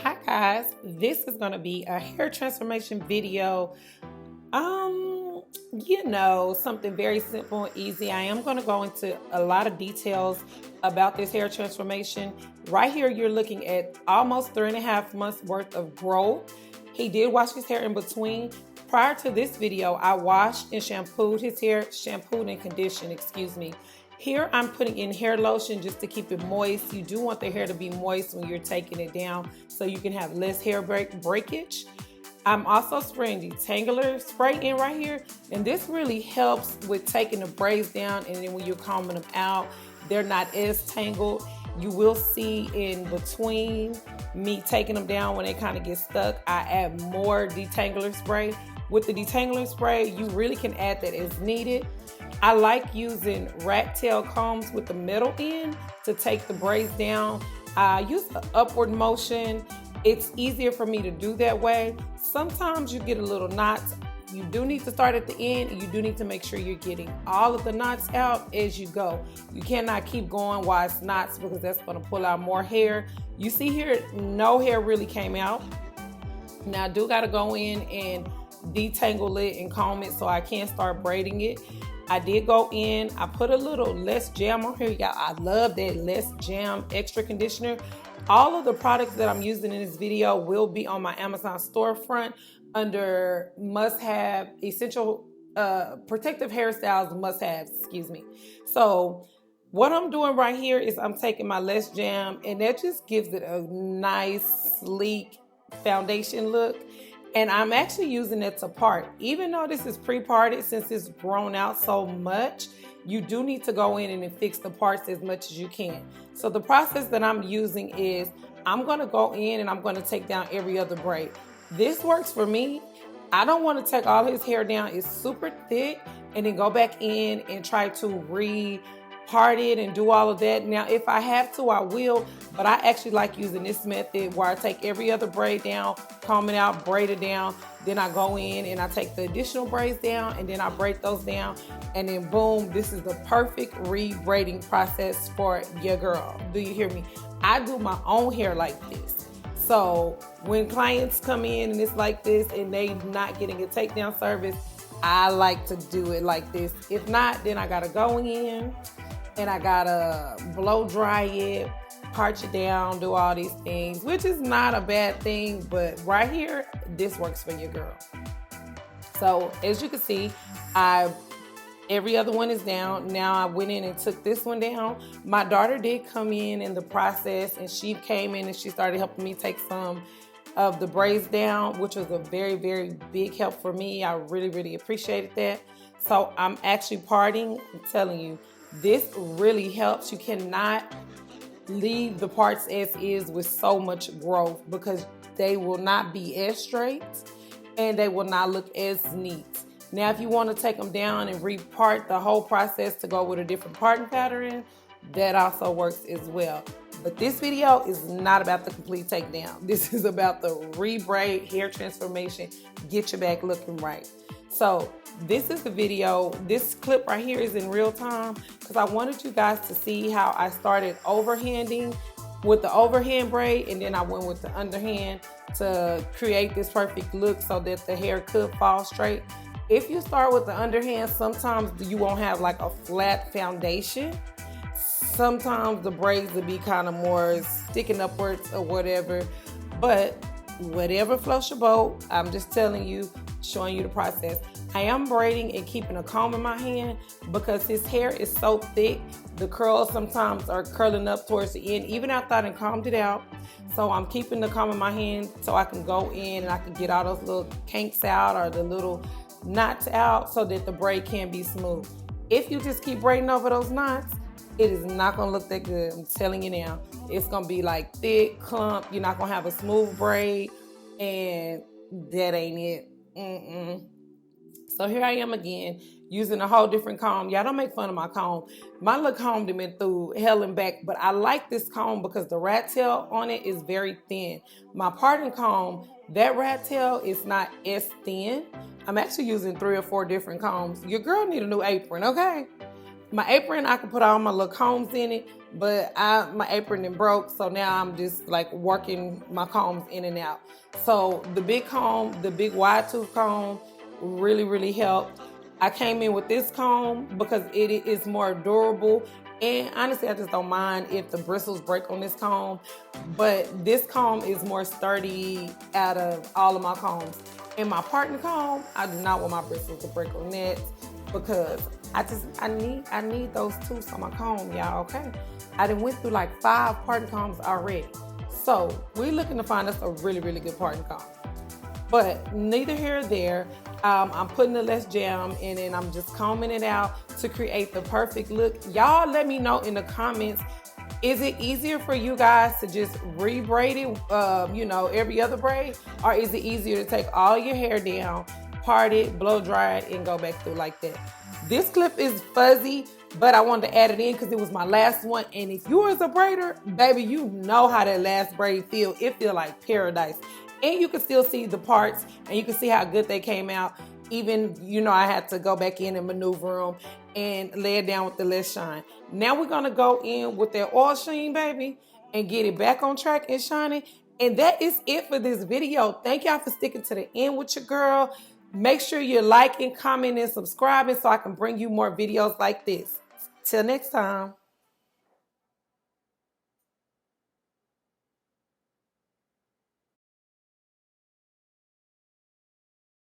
Hi guys, this is going to be a hair transformation video. Something very simple and easy. I am going to go into a lot of details about this hair transformation. Right here, you're looking at almost 3.5 months worth of growth. He did wash his hair in between. Prior to this video, I washed and shampooed his hair, and conditioned, excuse me. Here I'm putting in hair lotion just to keep it moist. You do want the hair to be moist when you're taking it down so you can have less hair breakage. I'm also spraying detangler spray in right here, and this really helps with taking the braids down, and then when you're combing them out, they're not as tangled. You will see in between me taking them down when they kind of get stuck, I add more detangler spray. With the detangler spray, you really can add that as needed. I like using rat tail combs with the metal end to take the braids down. I use the upward motion. It's easier for me to do that way. Sometimes you get a little knots. You do need to start at the end, and you do need to make sure you're getting all of the knots out as you go. You cannot keep going while it's knots because that's going to pull out more hair. You see here, no hair really came out. Now I do got to go in and detangle it and comb it so I can start braiding it. I did go in, I put a little less jam on here. Y'all, I love that less jam extra conditioner. All of the products that I'm using in this video will be on my Amazon storefront under must-have, essential protective hairstyles must-haves, excuse me. So what I'm doing right here is I'm taking my less jam, and that just gives it a nice, sleek foundation look. And I'm actually using it to part. Even though this is pre-parted, since it's grown out so much, you do need to go in and fix the parts as much as you can. So the process that I'm using is I'm gonna go in and I'm gonna take down every other braid. This works for me. I don't wanna take all his hair down. It's super thick, and then go back in and try to part it and do all of that. Now, if I have to, I will, but I actually like using this method where I take every other braid down, comb it out, braid it down, then I go in and I take the additional braids down, and then I braid those down, and then boom, this is the perfect re-braiding process for your girl. Do you hear me? I do my own hair like this. So when clients come in and it's like this and they not getting a takedown service, I like to do it like this. If not, then I gotta go in and I gotta blow dry it, part it down, do all these things, which is not a bad thing, but right here, this works for your girl. So as you can see, every other one is down. Now I went in and took this one down. My daughter did come in the process, and she came in and she started helping me take some of the braids down, which was a very, very big help for me. I really, really appreciated that. So I'm actually parting. I'm telling you, this really helps. You cannot leave the parts as is with so much growth because they will not be as straight and they will not look as neat. Now, if you want to take them down and repart the whole process to go with a different parting pattern, that also works as well. But this video is not about the complete takedown. This is about the re-braid hair transformation. Get your back looking right. So this is the video. This clip right here is in real time because I wanted you guys to see how I started overhanding with the overhand braid, and then I went with the underhand to create this perfect look so that the hair could fall straight. If you start with the underhand, sometimes you won't have like a flat foundation. Sometimes the braids will be kind of more sticking upwards or whatever, but whatever floats your boat, I'm just telling you, showing you the process. I am braiding and keeping a comb in my hand because his hair is so thick. The curls sometimes are curling up towards the end, even after I done combed it out. So I'm keeping the comb in my hand so I can go in and I can get all those little kinks out or the little knots out so that the braid can be smooth. If you just keep braiding over those knots, it is not gonna look that good. I'm telling you now. It's gonna be like thick, clump. You're not gonna have a smooth braid, and that ain't it. So here I am again, using a whole different comb. Y'all don't make fun of my comb. My little comb done been through hell and back, but I like this comb because the rat tail on it is very thin. My parting comb, that rat tail is not as thin. I'm actually using 3 or 4 different combs. Your girl need a new apron, okay? My apron, I could put all my little combs in it, but my apron then broke, so now I'm just like working my combs in and out. So the big comb, the big wide tooth comb, really helped. I came in with this comb because it is more durable, and honestly, I just don't mind if the bristles break on this comb, but this comb is more sturdy out of all of my combs. And my partner comb, I do not want my bristles to break on that because I need those tooths on my comb, y'all, okay? I done went through like 5 partner combs already. So we're looking to find us a really good partner comb. But neither here or there, I'm putting the less jam and then I'm just combing it out to create the perfect look. Y'all let me know in the comments, is it easier for you guys to just re-braid it, you know, every other braid? Or is it easier to take all your hair down, part it, blow dry it, and go back through like that? This clip is fuzzy, but I wanted to add it in because it was my last one. And if you was a braider, baby, you know how that last braid feel. It feel like paradise. And you can still see the parts and you can see how good they came out. Even, you know, I had to go back in and maneuver them and lay it down with the less shine. Now we're gonna go in with that oil sheen, baby, and get it back on track and shining. And that is it for this video. Thank y'all for sticking to the end with your girl. Make sure you're liking, commenting, and subscribing so I can bring you more videos like this. Till next time.